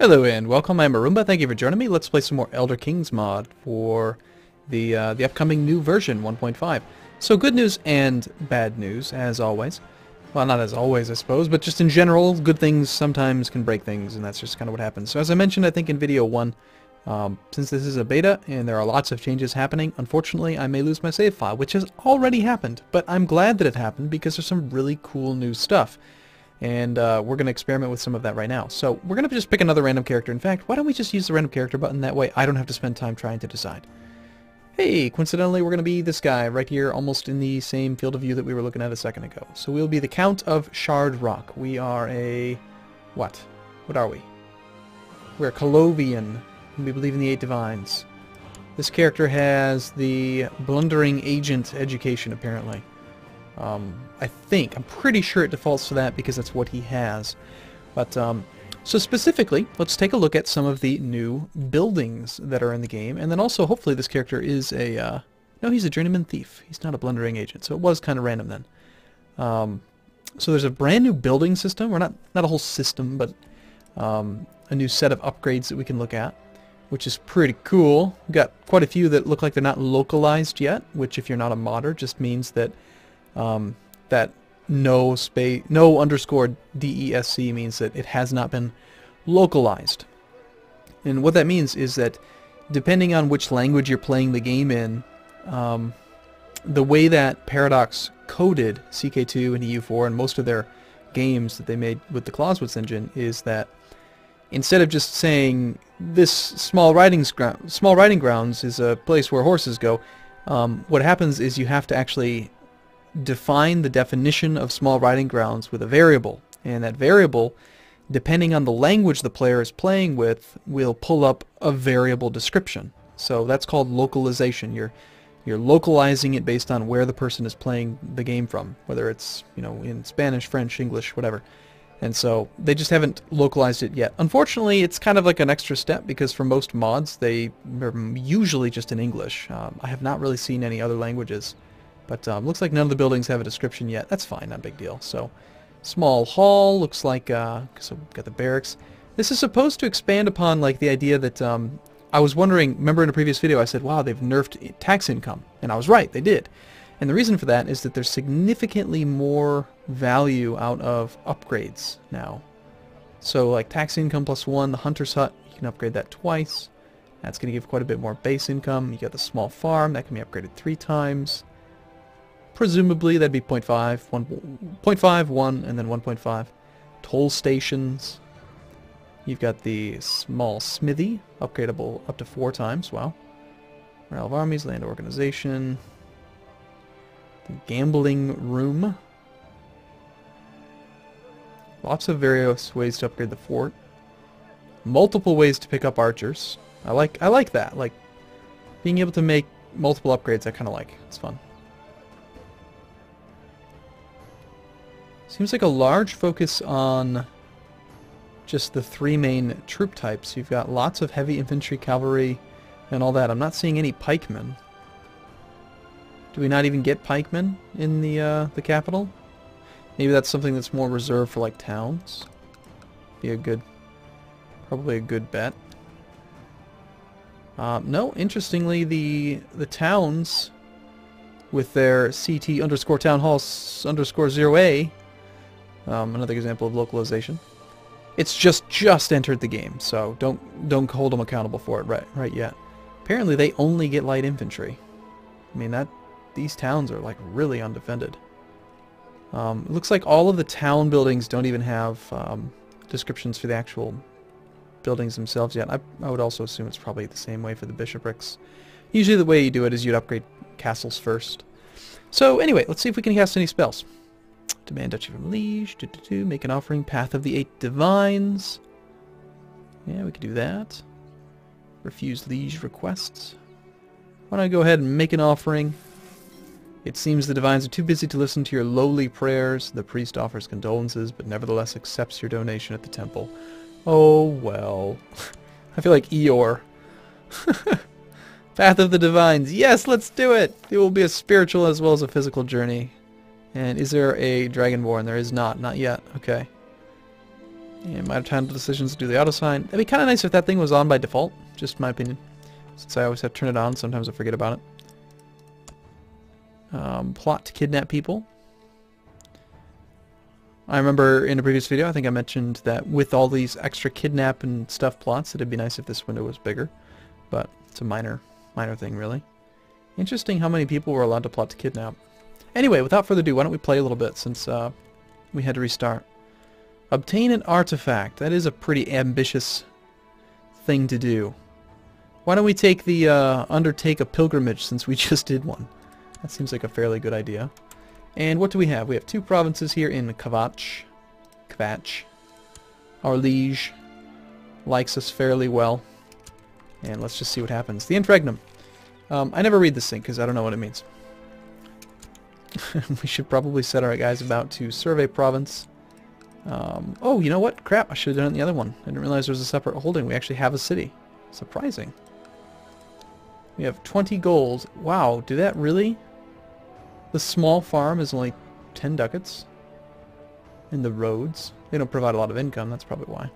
Hello and welcome, I'm Arumba. Thank you for joining me. Let's play some more Elder Kings mod for the upcoming new version 1.5. So good news and bad news, as always. Well, not as always, I suppose, but just in general, good things sometimes can break things, and that's just kind of what happens. So as I mentioned, I think in video 1, since this is a beta and there are lots of changes happening, unfortunately I may lose my save file, which has already happened, but I'm glad that it happened because there's some really cool new stuff. And we're going to experiment with some of that right now. So we're going to just pick another random character. In fact, why don't we just use the random character button? That way I don't have to spend time trying to decide. Hey, coincidentally we're going to be this guy right here, almost in the same field of view that we were looking at a second ago. So we'll be the Count of Shard Rock. We are a... what? What are we? We're a Colovian. We believe in the 8 Divines. This character has the Blundering Agent education, apparently. I'm pretty sure it defaults to that because that's what he has. But, so specifically, let's take a look at some of the new buildings that are in the game, and then also, hopefully, this character is a, no, he's a journeyman thief. He's not a blundering agent, so it was kind of random then. So there's a brand new building system, or not a whole system, but, a new set of upgrades that we can look at, which is pretty cool. We've got quite a few that look like they're not localized yet, which if you're not a modder, just means that that no underscore DESC means that it has not been localized. And what that means is that depending on which language you're playing the game in, the way that Paradox coded CK2 and EU4 and most of their games that they made with the Clausewitz engine is that instead of just saying this small riding grounds is a place where horses go, what happens is you have to actually define the definition of small riding grounds with a variable, and that variable, depending on the language the player is playing with, will pull up a variable description. So that's called localization. You're localizing it based on where the person is playing the game from, whether it's, you know, in Spanish, French, English, whatever. And so they just haven't localized it yet. Unfortunately, it's kind of like an extra step because for most mods they are usually just in English. I have not really seen any other languages. But looks like none of the buildings have a description yet. That's fine, not a big deal. So, small hall, looks like, so we've got the barracks. This is supposed to expand upon, like, the idea that, I was wondering, remember in a previous video I said, wow, they've nerfed tax income. And I was right, they did. And the reason for that is that there's significantly more value out of upgrades now. So, like, tax income +1, the Hunter's Hut, you can upgrade that twice. That's going to give quite a bit more base income. You got the small farm, that can be upgraded 3 times. Presumably that'd be 0.5, 0.5, 1, and then 1.5. Toll stations. You've got the small smithy, upgradable up to 4 times. Wow. Morale of armies, land organization. The gambling room. Lots of various ways to upgrade the fort. Multiple ways to pick up archers. I like that. Like being able to make multiple upgrades. I kind of like. It's fun. Seems like a large focus on just the 3 main troop types. You've got lots of heavy infantry, cavalry, and all that. I'm not seeing any pikemen. Do we not even get pikemen in the capital? Maybe that's something that's more reserved for like towns. Be a good, probably a good bet. No, interestingly, the towns with their CT underscore town hall underscore 0A. Another example of localization. It's just entered the game, so don't hold them accountable for it right yet. Apparently they only get light infantry. I mean these towns are like really undefended. It looks like all of the town buildings don't even have descriptions for the actual buildings themselves yet. I would also assume it's probably the same way for the bishoprics. Usually the way you do it is you'd upgrade castles first. So anyway, let's see if we can cast any spells. Demand Duchy from Liege, make an offering, Path of the 8 Divines. Yeah, we could do that. Refuse Liege requests. Why don't I go ahead and make an offering? It seems the Divines are too busy to listen to your lowly prayers. The priest offers condolences, but nevertheless accepts your donation at the temple. Oh, well. I feel like Eeyore. Path of the Divines. Yes, let's do it! It will be a spiritual as well as a physical journey. And is there a Dragonborn? There is not. Not yet. Okay. And might have handle decisions to do the auto sign. It'd be kind of nice if that thing was on by default, just my opinion. Since I always have to turn it on, sometimes I forget about it. Plot to kidnap people. I remember in a previous video, I think I mentioned that with all these extra kidnap and stuff plots, it'd be nice if this window was bigger. But it's a minor thing, really. Interesting how many people were allowed to plot to kidnap. Anyway, without further ado, why don't we play a little bit since we had to restart. Obtain an artifact. That is a pretty ambitious thing to do. Why don't we take the undertake a pilgrimage since we just did one? That seems like a fairly good idea. And what do we have? We have 2 provinces here in Kvatch. Our liege likes us fairly well. And let's just see what happens. The Interregnum. I never read this thing because I don't know what it means. We should probably set our guys about to survey province. Oh, you know what? Crap, I should have done it in the other one. I didn't realize there was a separate holding. We actually have a city. Surprising. We have 20 gold. Wow, do that really? The small farm is only 10 ducats. And the roads, they don't provide a lot of income. That's probably why.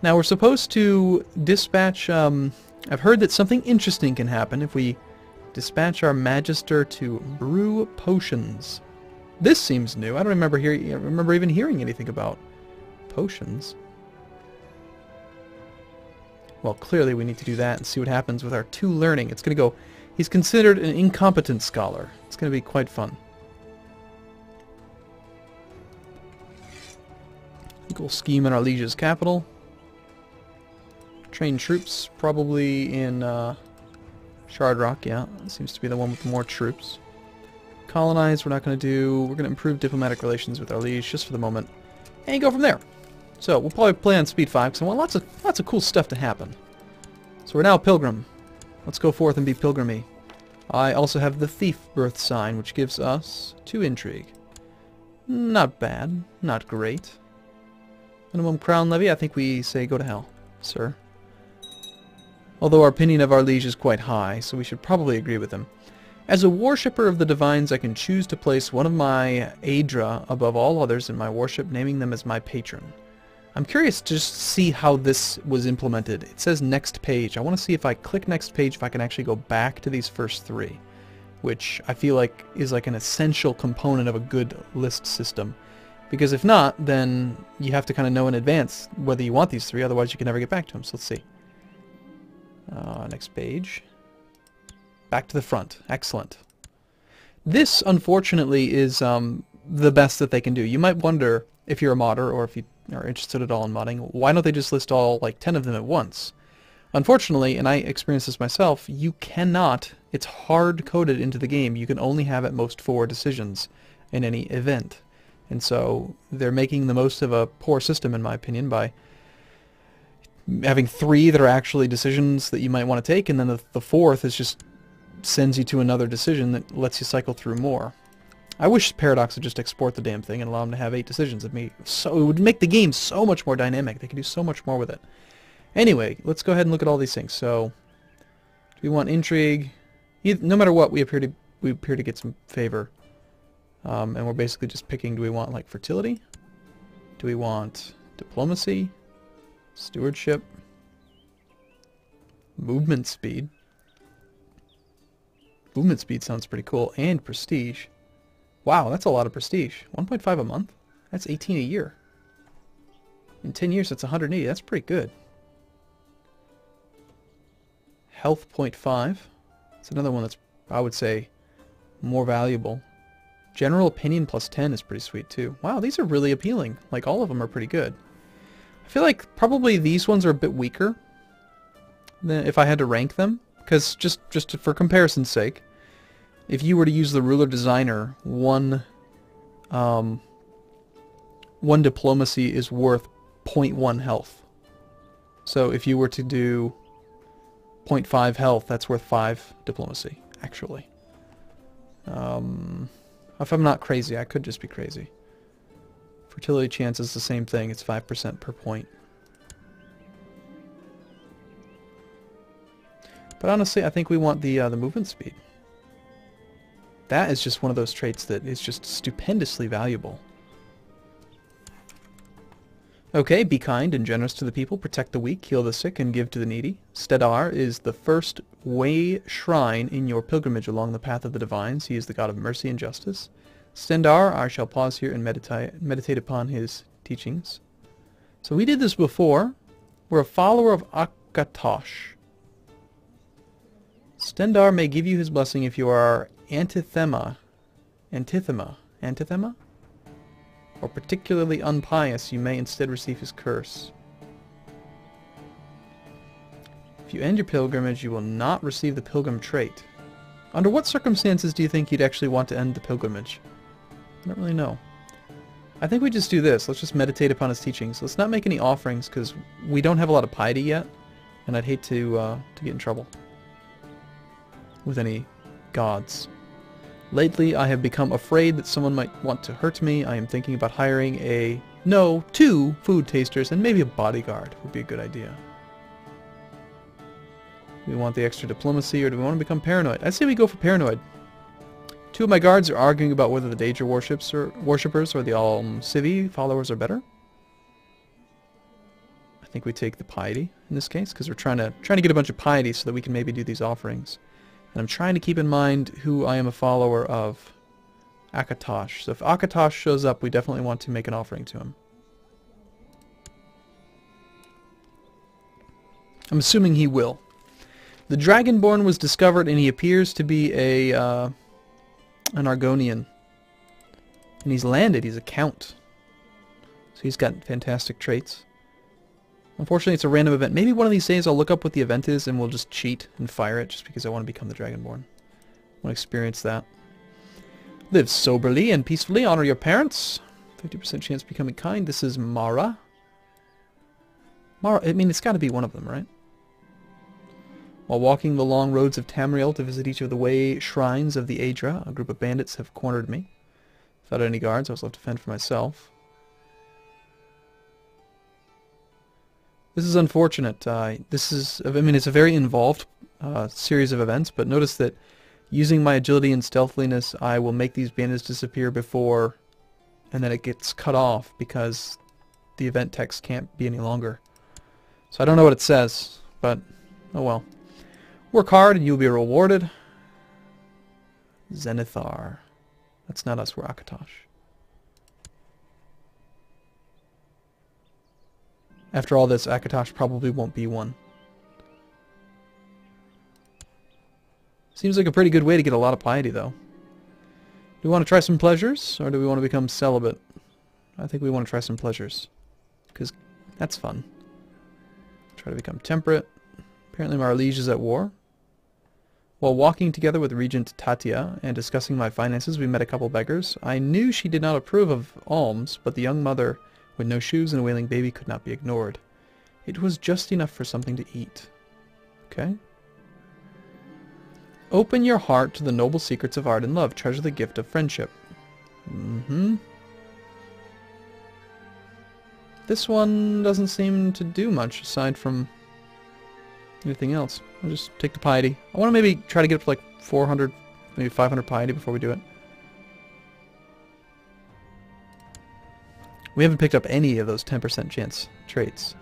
Now we're supposed to dispatch, I've heard that something interesting can happen if we dispatch our magister to brew potions. This seems new. I don't remember even hearing anything about potions. Well, clearly we need to do that and see what happens with our 2 learning. It's going to go... He's considered an incompetent scholar. It's going to be quite fun. I think we'll scheme in our liege's capital. Train troops, probably in Shardrock, yeah. That seems to be the one with more troops. Colonize, we're not going to do... We're going to improve diplomatic relations with our liege just for the moment. And go from there. So, we'll probably play on speed 5 because I want lots of cool stuff to happen. So we're now a pilgrim. Let's go forth and be pilgrimy. I also have the thief birth sign, which gives us 2 intrigue. Not bad. Not great. Minimum crown levy, I think we say go to hell, sir. Although our opinion of our liege is quite high, so we should probably agree with him. As a worshipper of the divines, I can choose to place one of my Aedra above all others in my worship, naming them as my patron. I'm curious to just see how this was implemented. It says next page. I want to see if I click next page if I can actually go back to these first 3, which I feel like is like an essential component of a good list system. Because if not, then you have to kind of know in advance whether you want these 3, otherwise you can never get back to them. So let's see. Next page. Back to the front. Excellent. This, unfortunately, is the best that they can do. You might wonder, if you're a modder, or if you are interested at all in modding, why don't they just list all, like, 10 of them at once? Unfortunately, and I experienced this myself, you cannot, it's hard-coded into the game, you can only have at most 4 decisions in any event. And so they're making the most of a poor system, in my opinion, by having 3 that are actually decisions that you might want to take, and then the 4th is just sends you to another decision that lets you cycle through more. I wish Paradox would just export the damn thing and allow them to have 8 decisions. It would make the game so much more dynamic. They could do so much more with it. Anyway, let's go ahead and look at all these things. So, do we want intrigue? No matter what, we appear to get some favor. And we're basically just picking, do we want like fertility? Do we want diplomacy? Stewardship? Movement speed? Movement speed sounds pretty cool. And prestige. Wow, that's a lot of prestige. 1.5 a month? That's 18 a year. In 10 years, that's 180. That's pretty good. Health 0.5. It's another one that's, I would say, more valuable. General opinion plus 10 is pretty sweet, too. Wow, these are really appealing. Like, all of them are pretty good. I feel like probably these ones are a bit weaker than if I had to rank them. Because just for comparison's sake, if you were to use the ruler designer, one diplomacy is worth 0.1 health. So if you were to do 0.5 health, that's worth 5 diplomacy, actually. If I'm not crazy, I could just be crazy. Fertility chance is the same thing. It's 5% per point. But honestly, I think we want the movement speed. That is just one of those traits that is just stupendously valuable. Okay, be kind and generous to the people, protect the weak, heal the sick, and give to the needy. Stedar is the first way shrine in your pilgrimage along the path of the divines. He is the god of mercy and justice. Stendar, I shall pause here and meditate upon his teachings. So we did this before. We're a follower of Akatosh. Stendar may give you his blessing if you are antithema, or particularly unpious. You may instead receive his curse. If you end your pilgrimage, you will not receive the pilgrim trait. Under what circumstances do you think you'd actually want to end the pilgrimage? I don't really know. I think we just do this. Let's just meditate upon his teachings. Let's not make any offerings because we don't have a lot of piety yet, and I'd hate to get in trouble with any gods. Lately, I have become afraid that someone might want to hurt me. I am thinking about hiring two food tasters, and maybe a bodyguard would be a good idea. Do we want the extra diplomacy, or do we want to become paranoid? I say we go for paranoid. Two of my guards are arguing about whether the Daedra worshippers or the Almcivi followers are better. I think we take the piety in this case, because we're trying to get a bunch of piety so that we can maybe do these offerings. And I'm trying to keep in mind who I am a follower of. Akatosh. So if Akatosh shows up, we definitely want to make an offering to him. I'm assuming he will. The Dragonborn was discovered, and he appears to be an Argonian. And he's landed. He's a count. So he's got fantastic traits. Unfortunately, it's a random event. Maybe one of these days I'll look up what the event is and we'll just cheat and fire it just because I want to become the Dragonborn. I want to experience that. Live soberly and peacefully. Honor your parents. 50% chance of becoming kind. This is Mara. Mara, I mean, it's got to be one of them, right? While walking the long roads of Tamriel to visit each of the way shrines of the Aedra, a group of bandits have cornered me. Without any guards, I was left to fend for myself. This is unfortunate. This is, I mean, it's a very involved series of events, but notice that using my agility and stealthiness, I will make these bandits disappear before, and then it gets cut off because the event text can't be any longer. So I don't know what it says, but oh well. Work hard and you'll be rewarded. Zenithar. That's not us, we're Akatosh. After all this, Akatosh probably won't be one. Seems like a pretty good way to get a lot of piety, though. Do we want to try some pleasures, or do we want to become celibate? I think we want to try some pleasures, because that's fun. Try to become temperate. Apparently my liege is at war. While walking together with Regent Tatia and discussing my finances, we met a couple beggars. I knew she did not approve of alms, but the young mother with no shoes and a wailing baby could not be ignored. It was just enough for something to eat. Okay. Open your heart to the noble secrets of art and love. Treasure the gift of friendship. This one doesn't seem to do much aside from anything else. I'll just take the piety. I want to maybe try to get up to like 400, maybe 500 piety before we do it. We haven't picked up any of those 10% chance traits.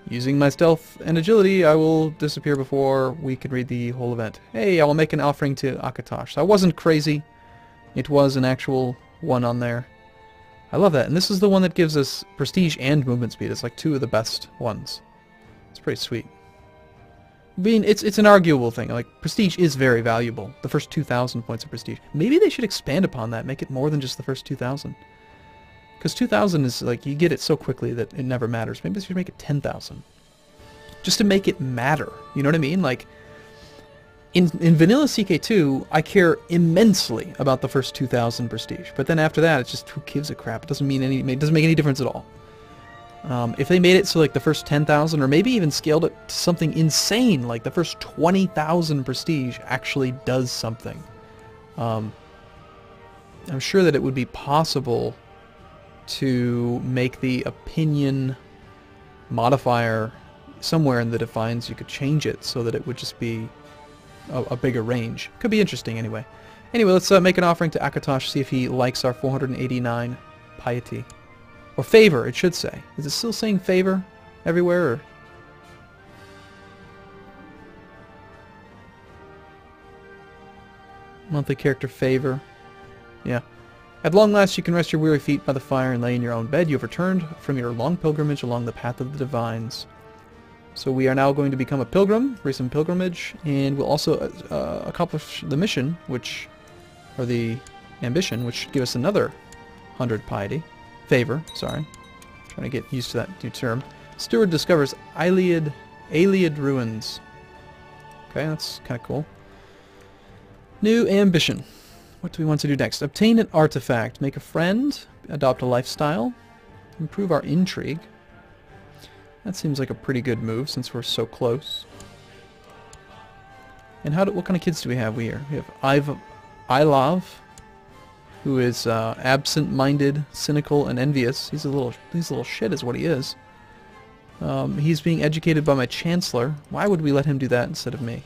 Using my stealth and agility, I will disappear before we can read the whole event. Hey, I will make an offering to Akatosh. So I wasn't crazy. It was an actual one on there. I love that. And this is the one that gives us prestige and movement speed. It's like two of the best ones. It's pretty sweet. I mean, it's an arguable thing. Like, prestige is very valuable. The first 2,000 points of prestige. Maybe they should expand upon that. Make it more than just the first 2,000. Because 2,000 is like, you get it so quickly that it never matters. Maybe they should make it 10,000. Just to make it matter. You know what I mean? Like, in vanilla CK2, I care immensely about the first 2,000 prestige. But then after that, it's just, who gives a crap? It doesn't make any difference at all. If they made it so like the first 10,000, or maybe even scaled it to something insane, like the first 20,000 prestige actually does something. I'm sure that it would be possible to make the opinion modifier somewhere in the defines. You could change it so that it would just be a bigger range. Could be interesting anyway. Anyway, let's make an offering to Akatosh, see if he likes our 489 piety. Or favor, it should say. Is it still saying favor everywhere? Or? Monthly character favor. Yeah. At long last you can rest your weary feet by the fire and lay in your own bed. You have returned from your long pilgrimage along the path of the divines. So we are now going to become a pilgrim, recent pilgrimage, and we'll also accomplish the mission, or the ambition, which should give us another 100 piety. Favor, sorry. Trying to get used to that new term. Steward discovers Iliad ruins. Okay, that's kind of cool. New ambition. What do we want to do next? Obtain an artifact. Make a friend. Adopt a lifestyle. Improve our intrigue. That seems like a pretty good move since we're so close. And what kind of kids do we have here? We have Ilav, who is absent-minded, cynical, and envious. He's a little shit is what he is. He's being educated by my chancellor. Why would we let him do that instead of me?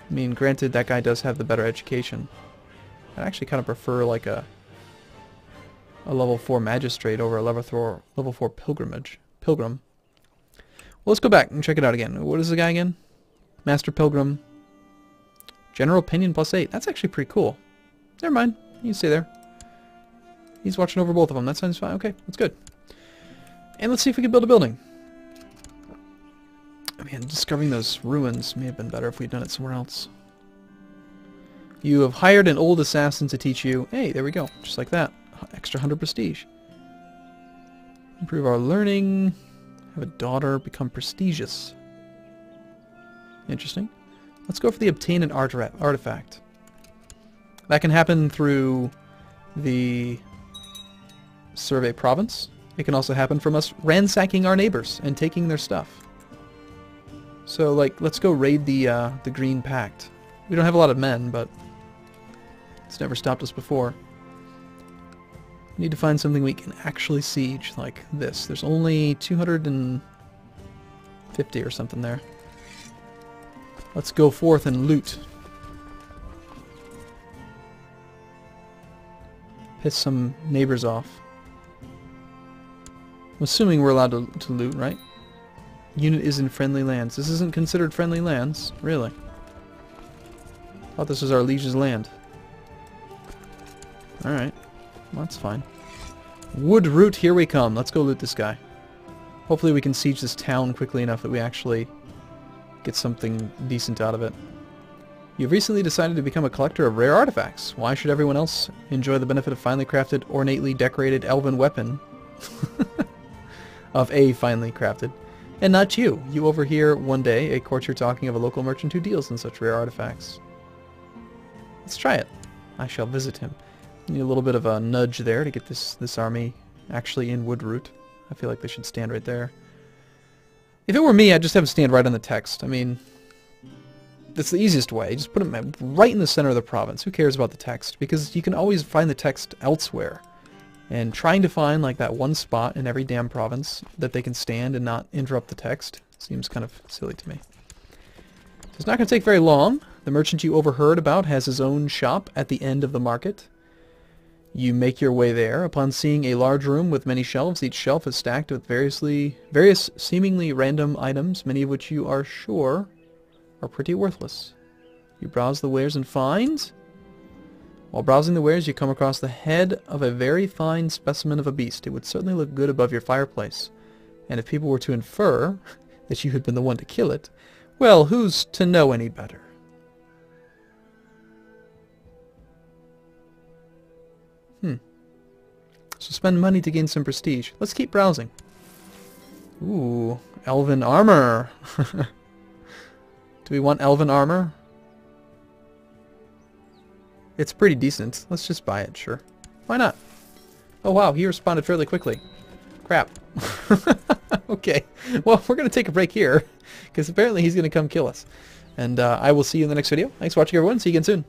I mean, granted, that guy does have the better education. I actually kind of prefer like a level 4 magistrate over a level 4 pilgrim. Well, let's go back and check it out again. What is the guy again? Master Pilgrim. General opinion +8. That's actually pretty cool. Never mind. You can stay there. He's watching over both of them. That sounds fine. Okay, that's good. And let's see if we can build a building. I mean, discovering those ruins may have been better if we'd done it somewhere else. You have hired an old assassin to teach you. Hey, there we go. Just like that. Extra 100 prestige. Improve our learning. Have a daughter. Become prestigious. Interesting. Let's go for the obtain an artifact. That can happen through the survey province. It can also happen from us ransacking our neighbors and taking their stuff. So, like, let's go raid the Green Pact. We don't have a lot of men, but it's never stopped us before. We need to find something we can actually siege, like this. There's only 250 or something there. Let's go forth and loot. Piss some neighbors off. I'm assuming we're allowed to loot, right? Unit is in friendly lands. This isn't considered friendly lands, really. Thought this was our liege's land. Alright. Well, that's fine. Wood root, here we come. Let's go loot this guy. Hopefully we can siege this town quickly enough that we actually get something decent out of it. You've recently decided to become a collector of rare artifacts. Why should everyone else enjoy the benefit of finely crafted, ornately decorated elven weapon? Of a finely crafted. And not you. You overhear one day a courtier talking of a local merchant who deals in such rare artifacts. Let's try it. I shall visit him. Need a little bit of a nudge there to get this army actually in Woodroot. I feel like they should stand right there. If it were me, I'd just have them stand right on the text. I mean, that's the easiest way. Just put them right in the center of the province. Who cares about the text? Because you can always find the text elsewhere. And trying to find like that one spot in every damn province that they can stand and not interrupt the text seems kind of silly to me. So it's not going to take very long. The merchant you overheard about has his own shop at the end of the market. You make your way there. Upon seeing a large room with many shelves, each shelf is stacked with various seemingly random items, many of which you are sure are pretty worthless. You browse the wares and find... While browsing the wares, you come across the head of a very fine specimen of a beast. It would certainly look good above your fireplace. And if people were to infer that you had been the one to kill it, well, who's to know any better? So spend money to gain some prestige. Let's keep browsing. Ooh, elven armor. Do we want elven armor? It's pretty decent. Let's just buy it, sure. Why not? Oh wow, he responded fairly quickly. Crap. Okay, well, we're going to take a break here, because apparently he's going to come kill us. And I will see you in the next video. Thanks for watching, everyone. See you again soon.